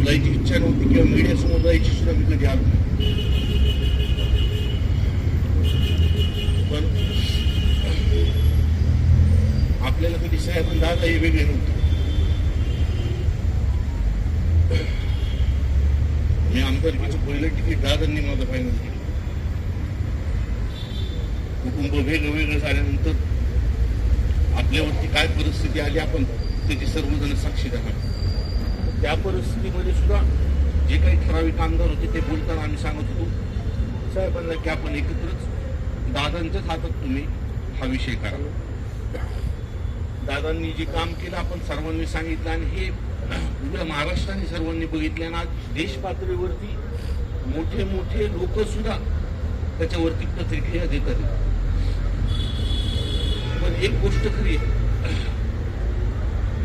बोलायची इच्छा नव्हती किंवा मीडिया समोर जायची सुद्धा मी कधी आलो नाही. पण आपल्याला कधी साहेब दादा हे वेगळे नव्हते. मी आमदारकीचं पहिलं तिकीट दादांनी माझं फायनल केलं. कुटुंब वेगळं झाल्यानंतर आपल्यावरती काय परिस्थिती आली आपण त्याची सर्वजण साक्षीदार आहात. त्या परिस्थितीमध्ये सुद्धा जे काही ठराविक आमदार होते ते बोलताना आम्ही सांगत होतो साहेबांना की आपण एकत्रच दादांच्याच हातात तुम्ही हा विषय करा. दादांनी जे काम केलं आपण सर्वांनी सांगितलं आणि हे उद्या महाराष्ट्राने सर्वांनी बघितले आणि आज देश पातळीवरती मोठे मोठे लोक सुद्धा त्याच्यावरती प्रतिक्रिया देतात. पण एक गोष्ट खरी आहे,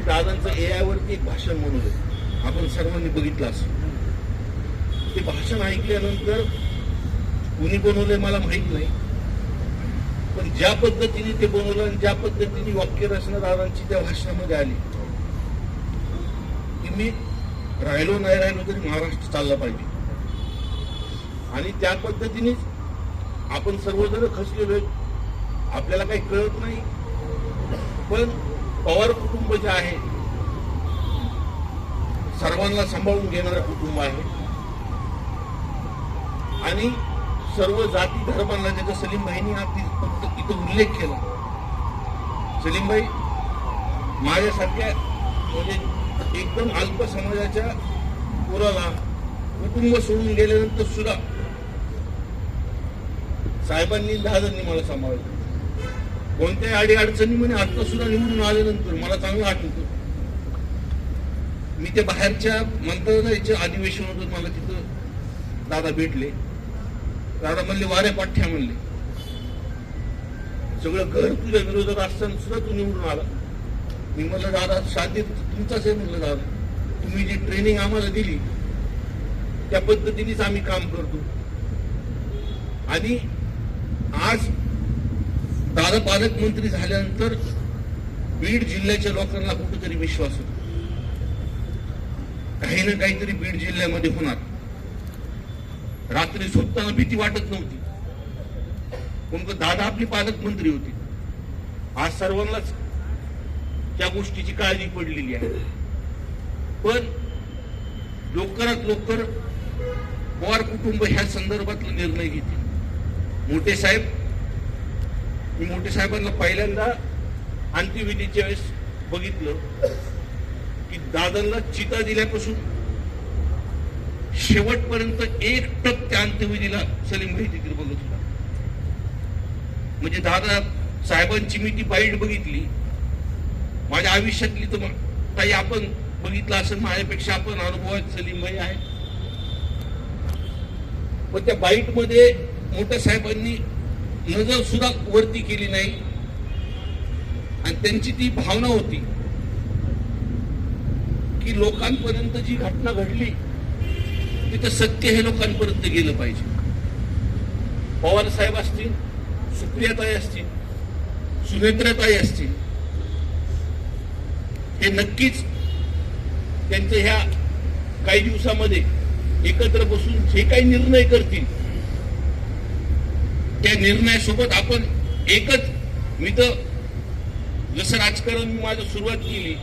दादांचं AI वरती एक भाषण म्हणून आपण सर्वांनी बघितलं असं. ते भाषण ऐकल्यानंतर कुणी बनवलंय मला माहित नाही, पण ज्या पद्धतीने ते बनवलं आणि ज्या पद्धतीने वाक्यरचना दादांची त्या भाषणामध्ये आली की मी राहिलो नाही राहिलो तरी महाराष्ट्र चालला पाहिजे. आणि त्या पद्धतीनेच आपण सर्वजण खचलेलो. आपल्याला काही कळत नाही, पण पवार कुटुंब जे आहे सर्वांना सांभाळून घेणारं कुटुंब आहे आणि सर्व जाती धर्मांना, ज्याचा सलीमभाईंनी फक्त तिथं उल्लेख केला. सलीमभाई माझ्यासारख्या म्हणजे एकदम अल्प समाजाच्या पोराला कुटुंब सोडून गेल्यानंतर सुद्धा साहेबांनी दादांनी मला सांभाळलं. कोणत्याही अडीअडचणीमध्ये आता सुद्धा निवडून आल्यानंतर मला चांगलं आठवतं, मी ते बाहेरच्या मंत्रालयाचे अधिवेशन होतं, मला तिथं दादा भेटले. दादा म्हणले वारे पाठ्या म्हणले, सगळं घर तुझ्या विरोधात असताना सुद्धा तू निवडून आला. मी म्हणलं दादा शादी तुमचाच आहे. म्हणलं दादा तुम्ही जी ट्रेनिंग आम्हाला दिली त्या पद्धतीनेच आम्ही काम करतो. आणि आज दादा पालकमंत्री झाल्यानंतर बीड जिल्ह्याच्या लोकांना कुठेतरी विश्वास होता काही ना काहीतरी बीड जिल्ह्यामध्ये होणार. रात्री झोपताना भीती वाटत नव्हती, पण दादा आपली पालकमंत्री होती. आज सर्वांनाच त्या गोष्टीची काळजी पडलेली आहे. पण लवकरात लवकर पवार कुटुंब ह्या संदर्भातला निर्णय घेतील. मोठे साहेब, मी मोठे साहेबांना पहिल्यांदा अंत्यविधीच्या वेळेस बघितलं की दादांना चिता दिल्यापासून शेवटपर्यंत एकटक त्या अंत्यविधीला सलीमभाई तिकडे बघत होता. म्हणजे दादा साहेबांची मी ती बाईट बघितली. माझ्या आयुष्यातली तर काही आपण बघितलं असं माझ्यापेक्षा आपण अनुभवात सलीमभाई आहे. पण त्या बाईट मध्ये मोठ्या साहेबांनी नजर सुद्धा वरती केली नाही आणि त्यांची ती भावना होती की लोकांपर्यंत जी घटना घडली तिथं सत्य हे लोकांपर्यंत गेलं पाहिजे. पवार साहेब असतील, सुप्रियाताई असतील, सुनेत्राताई असतील, हे नक्कीच त्यांच्या ह्या काही दिवसामध्ये एकत्र बसून जे काही निर्णय करतील त्या निर्णयासोबत आपण एकच, मी तर जसं राजकारण मी माझं सुरुवात केली,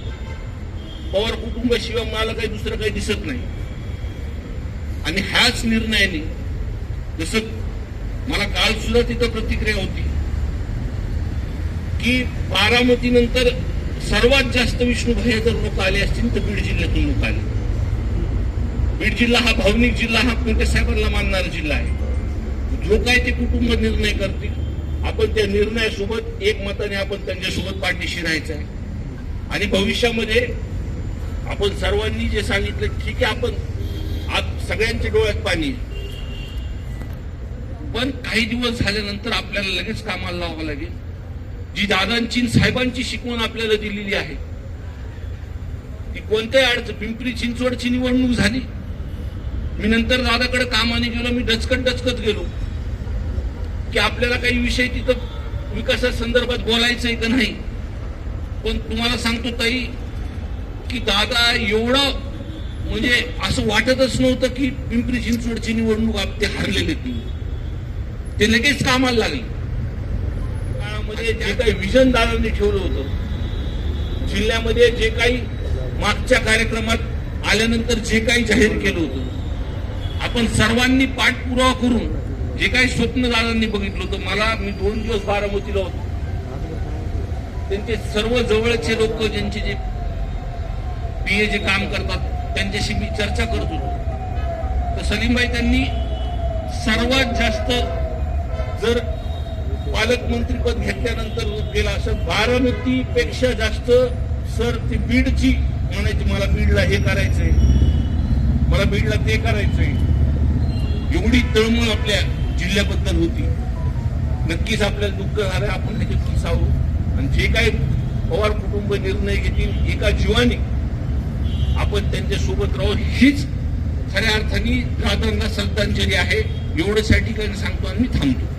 पवार कुटुंबाशिवाय मला काही दुसरं काही दिसत नाही. आणि ह्याच निर्णयाने, जसं मला काल सुद्धा तिथं प्रतिक्रिया होती की बारामती नंतर सर्वात जास्त विष्णुभाई जर लोक आले असतील तर बीड जिल्ह्यातून लोक आले. बीड जिल्हा हा भावनिक जिल्हा, हा मोठ्या साहेबांना मानणारा जिल्हा आहे. जो काय ते कुटुंब निर्णय करतील आपण त्या निर्णयासोबत एकमताने आपण त्यांच्यासोबत पाठीशी राहायचं आहे. आणि भविष्यामध्ये आपण सर्वांनी जे सांगितलं ठीक आहे, आपण आज सगळ्यांच्या डोळ्यात पाणी, पण काही दिवस झाल्यानंतर आपल्याला लगेच कामाला लावावं लागेल. जी दादांची साहेबांची शिकवण आपल्याला दिलेली आहे ती कोणत्याही अडचण. पिंपरी चिंचवडची निवडणूक झाली, मी नंतर दादाकडे कामाने गेलो, मी डचकत गेलो की आपल्याला काही विषय तिथं विकासा संदर्भात बोलायचंय का नाही. पण तुम्हाला सांगतो ताई की दादा एवढं म्हणजे असं वाटतच नव्हतं की पिंपरी चिंचवडची निवडणूक ते हरलेले ते लगेच कामाला लागले. काळामध्ये जे काही विजन दादांनी ठेवलं होतं, जिल्ह्यामध्ये जे काही मागच्या कार्यक्रमात आल्यानंतर जे काही जाहीर केलं होतं, आपण सर्वांनी पाठपुरावा करून जे काही स्वप्न दादांनी बघितलं होतं. मी 2 दिवस बारामतीला होतो. त्यांचे सर्व जवळचे लोक ज्यांचे जे पीए जे काम करतात त्यांच्याशी मी चर्चा करत होतो. तर सलीमभाई त्यांनी सर्वात जास्त जर पालकमंत्रीपद घेतल्यानंतर केलं असं 12पेक्षा जास्त सर ती बीडची म्हणायची, मला बीडला हे करायचंय, मला बीडला ते करायचंय. एवढी तळमळ आपल्या जिल्ह्याबद्दल होती. नक्कीच आपल्याला दुःख झालं, आपण ह्याच्यात सावू आणि जे काही पवार कुटुंब निर्णय घेतील एका जीवाने आपण त्यांच्या सोबत राहू, हीच खऱ्या अर्थाने दादांना श्रद्धांजली आहे. एवढ्यासाठी काही सांगतो आणि मी थांबतो.